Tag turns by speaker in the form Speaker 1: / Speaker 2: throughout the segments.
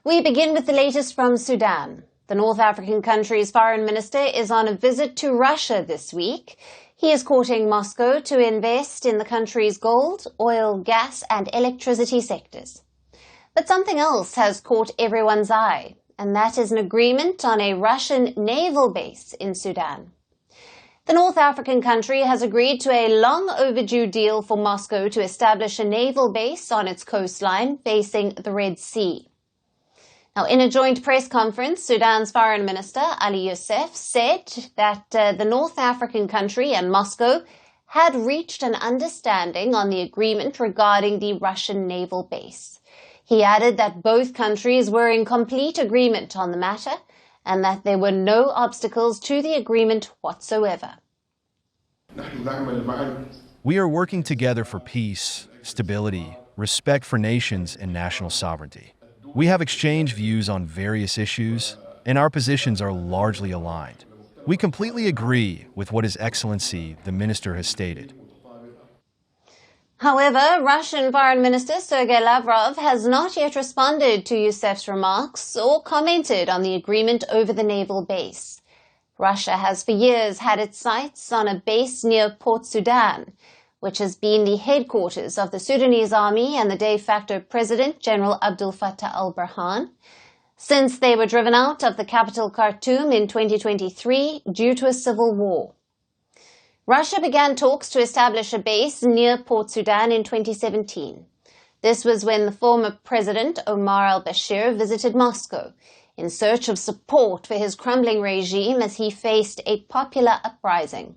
Speaker 1: We begin with the latest from Sudan. The North African country's foreign minister is on a visit to Russia this week. He is courting Moscow to invest in the country's gold, oil, gas and electricity sectors. But something else has caught everyone's eye, and that is an agreement on a Russian naval base in Sudan. The North African country has agreed to a long-overdue deal for Moscow to establish a naval base on its coastline facing the Red Sea. Now, in a joint press conference, Sudan's Foreign Minister, Ali Youssef, said that the North African country and Moscow had reached an understanding on the agreement regarding the Russian naval base. He added that both countries were in complete agreement on the matter and that there were no obstacles to the agreement whatsoever.
Speaker 2: We are working together for peace, stability, respect for nations, and national sovereignty. We have exchanged views on various issues, and our positions are largely aligned. We completely agree with what His Excellency, the Minister, has stated.
Speaker 1: However, Russian Foreign Minister Sergei Lavrov has not yet responded to Youssef's remarks or commented on the agreement over the naval base. Russia has for years had its sights on a base near Port Sudan, which has been the headquarters of the Sudanese army and the de facto president, General Abdel Fattah al-Burhan, since they were driven out of the capital Khartoum in 2023 due to a civil war. Russia began talks to establish a base near Port Sudan in 2017. This was when the former president, Omar al-Bashir, visited Moscow in search of support for his crumbling regime as he faced a popular uprising.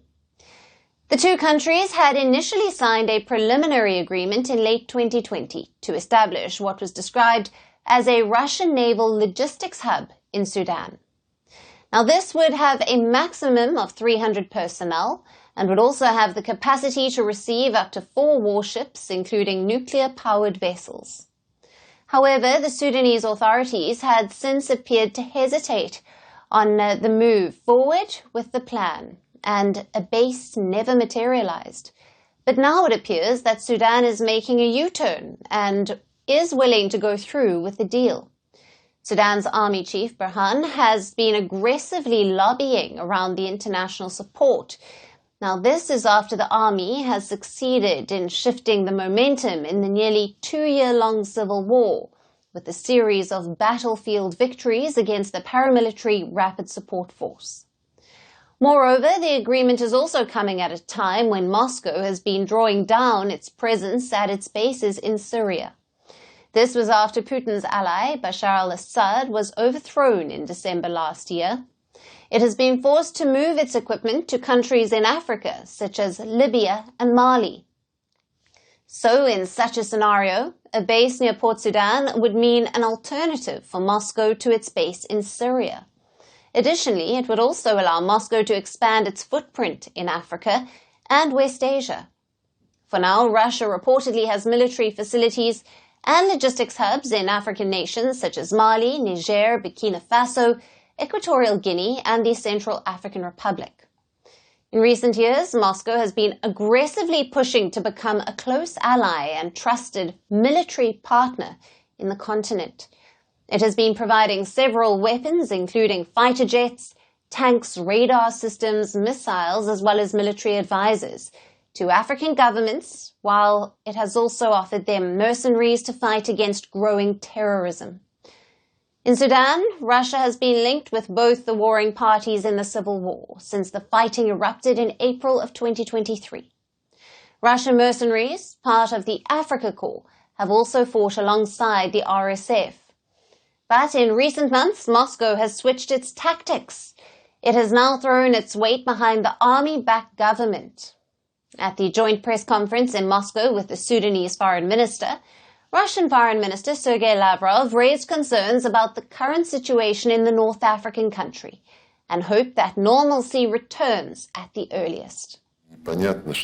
Speaker 1: The two countries had initially signed a preliminary agreement in late 2020 to establish what was described as a Russian naval logistics hub in Sudan. Now, this would have a maximum of 300 personnel and would also have the capacity to receive up to 4 warships, including nuclear-powered vessels. However, the Sudanese authorities had since appeared to hesitate on the move forward with the plan, and a base never materialized. But now it appears that Sudan is making a U-turn and is willing to go through with the deal. Sudan's army chief, Burhan, has been aggressively lobbying around the international support. Now, this is after the army has succeeded in shifting the momentum in the nearly 2-year-long civil war, with a series of battlefield victories against the paramilitary Rapid Support Force. Moreover, the agreement is also coming at a time when Moscow has been drawing down its presence at its bases in Syria. This was after Putin's ally, Bashar al-Assad, was overthrown in December last year. It has been forced to move its equipment to countries in Africa, such as Libya and Mali. So, in such a scenario, a base near Port Sudan would mean an alternative for Moscow to its base in Syria. Additionally, it would also allow Moscow to expand its footprint in Africa and West Asia. For now, Russia reportedly has military facilities and logistics hubs in African nations such as Mali, Niger, Burkina Faso, Equatorial Guinea, and the Central African Republic. In recent years, Moscow has been aggressively pushing to become a close ally and trusted military partner in the continent. It has been providing several weapons, including fighter jets, tanks, radar systems, missiles, as well as military advisors to African governments, while it has also offered them mercenaries to fight against growing terrorism. In Sudan, Russia has been linked with both the warring parties in the civil war since the fighting erupted in April of 2023. Russian mercenaries, part of the Africa Corps, have also fought alongside the RSF. But in recent months, Moscow has switched its tactics. It has now thrown its weight behind the army-backed government. At the joint press conference in Moscow with the Sudanese foreign minister, Russian Foreign Minister Sergei Lavrov raised concerns about the current situation in the North African country and hoped that normalcy returns at the earliest.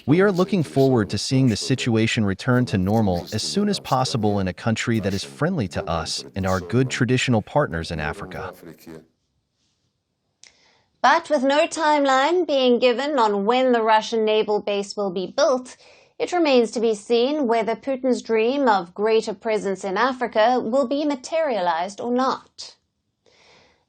Speaker 2: We are looking forward to seeing the situation return to normal as soon as possible in a country that is friendly to us and our good traditional partners in Africa.
Speaker 1: But with no timeline being given on when the Russian naval base will be built, It remains to be seen whether Putin's dream of greater presence in Africa will be materialized or not.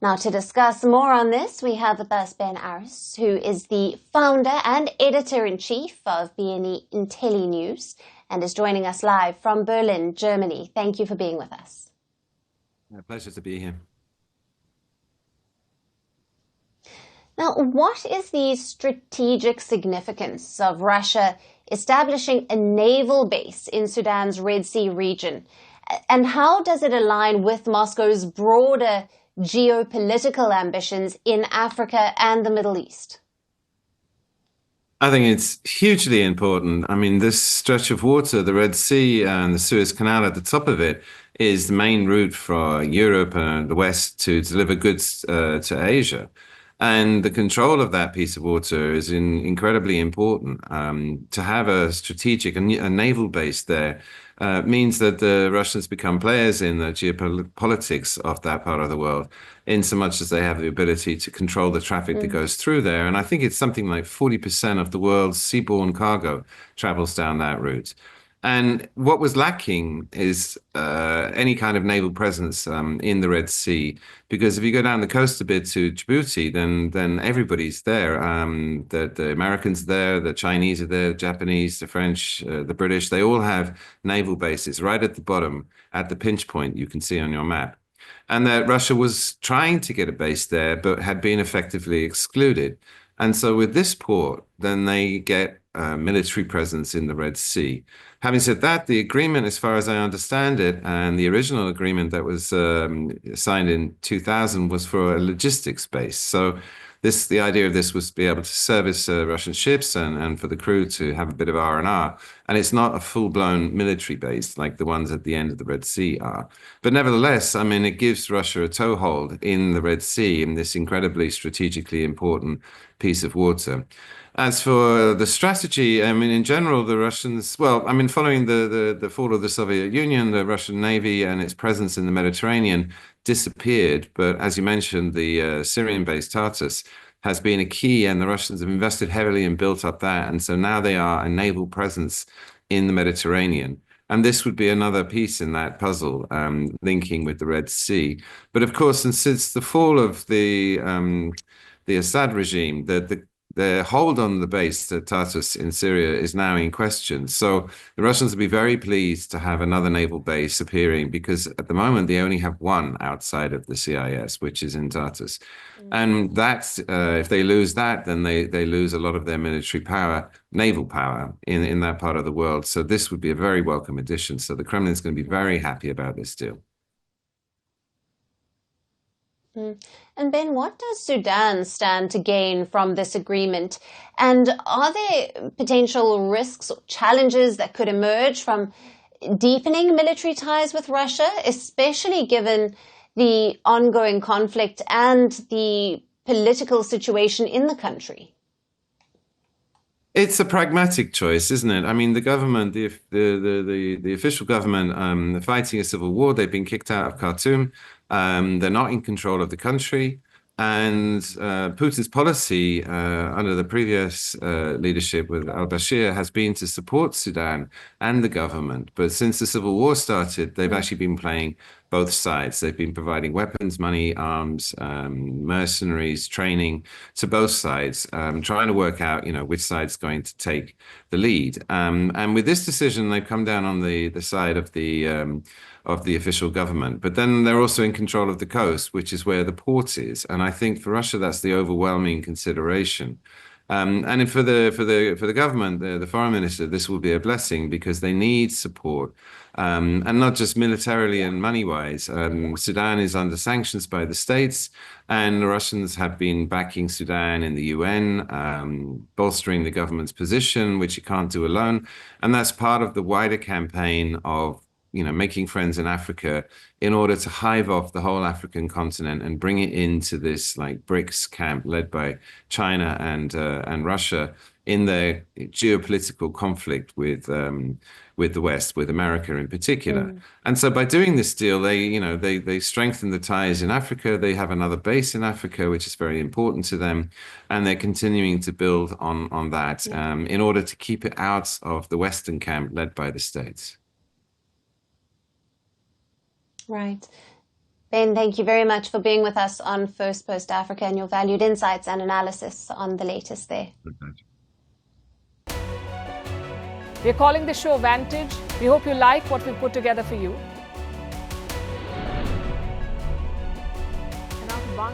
Speaker 1: Now, to discuss more on this, we have with us Ben Aris, who is the founder and editor-in-chief of BNE Intelli News and is joining us live from Berlin, Germany. Thank you for being with us.
Speaker 3: A pleasure to be here.
Speaker 1: Now, what is the strategic significance of Russia establishing a naval base in Sudan's Red Sea region? And how does it align with Moscow's broader geopolitical ambitions in Africa and the Middle East?
Speaker 3: I think it's hugely important. I mean, this stretch of water, the Red Sea and the Suez Canal at the top of it, is the main route for Europe and the West to deliver goods to Asia. And the control of that piece of water is incredibly important. To have a strategic, a naval base there means that the Russians become players in the geopolitics of that part of the world, in so much as they have the ability to control the traffic that goes through there. And I think it's something like 40% of the world's seaborne cargo travels down that route. And what was lacking is any kind of naval presence in the Red Sea, because if you go down the coast a bit to Djibouti, then everybody's there. The Americans are there, the Chinese are there, the Japanese, the French, the British. They all have naval bases right at the bottom, at the pinch point you can see on your map. And that Russia was trying to get a base there, but had been effectively excluded. And so with this port, then they get military presence in the Red Sea. Having said that, the agreement, as far as I understand it, and the original agreement that was signed in 2000 was for a logistics base. So the idea of this was to be able to service Russian ships and for the crew to have a bit of R&R. And it's not a full-blown military base like the ones at the end of the Red Sea are. But nevertheless, I mean, it gives Russia a toehold in the Red Sea, in this incredibly strategically important piece of water. As for the strategy, I mean, in general, the Russians, well, I mean, following the fall of the Soviet Union, the Russian Navy and its presence in the Mediterranean disappeared. But as you mentioned, the Syrian-based Tartus has been a key, and the Russians have invested heavily and built up that. And so now they are a naval presence in the Mediterranean. And this would be another piece in that puzzle, linking with the Red Sea. But of course, and since the fall of the Assad regime, the hold on the base at Tartus in Syria is now in question. So the Russians will be very pleased to have another naval base appearing, because at the moment they only have one outside of the CIS, which is in Tartus. And that's, if they lose that, then they lose a lot of their military power, naval power in that part of the world. So this would be a very welcome addition. So the Kremlin is going to be very happy about this deal.
Speaker 1: And Ben, what does Sudan stand to gain from this agreement? And are there potential risks or challenges that could emerge from deepening military ties with Russia, especially given the ongoing conflict and the political situation in the country?
Speaker 3: It's a pragmatic choice, isn't it? I mean, the government, the official government, fighting a civil war. They've been kicked out of Khartoum. They're not in control of the country. And Putin's policy under the previous leadership with al-Bashir has been to support Sudan and the government. But since the civil war started, they've actually been playing both sides. They've been providing weapons, money, arms, mercenaries, training to both sides, trying to work out, which side's going to take the lead. And with this decision, they've come down on the side of the official government. But then they're also in control of the coast, which is where the port is. And I think for Russia, that's the overwhelming consideration. And for the government, the foreign minister, this will be a blessing, because they need support, and not just militarily and money-wise. Sudan is under sanctions by the states, and the Russians have been backing Sudan in the UN, bolstering the government's position, which it can't do alone. And that's part of the wider campaign of making friends in Africa in order to hive off the whole African continent and bring it into this like BRICS camp led by China and Russia in their geopolitical conflict with the West, with America in particular. And so by doing this deal, they strengthen the ties in Africa. They have another base in Africa, which is very important to them, and they're continuing to build on that in order to keep it out of the Western camp led by the States.
Speaker 1: Right. Ben, thank you very much for being with us on Firstpost Africa and your valued insights and analysis on the latest there.
Speaker 4: We're calling the show Vantage. We hope you like what we've put together for you.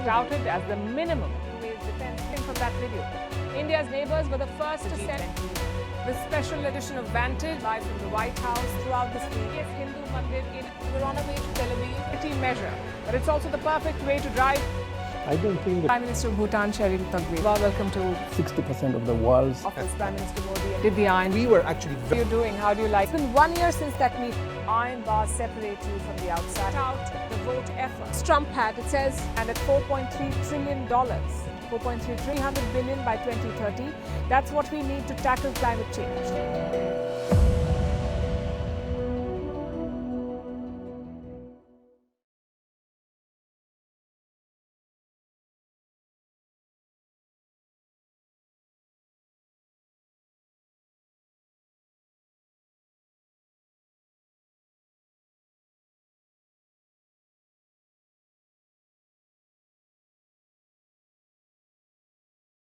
Speaker 4: Touted as the minimum defense from that video. India's neighbors were the first to send the special edition of Vantage live from the White House throughout this week. Yes, Hindu Mandir in we're on our way to Tel Aviv measure, but it's also the perfect way to drive.
Speaker 5: I don't think that
Speaker 4: Prime Minister of Bhutan, Sherin Tagwe. Welcome to
Speaker 5: 60% of the world's
Speaker 4: office. Prime Minister Modi did the iron.
Speaker 5: we were actually
Speaker 4: How are you doing? How do you like? It's been 1 year since that meeting. Iron bars separate you from the outside. Out the vote efforts. Trump had, it says, and at $4.3 trillion. 4.3 300 billion by 2030. That's what we need to tackle climate change.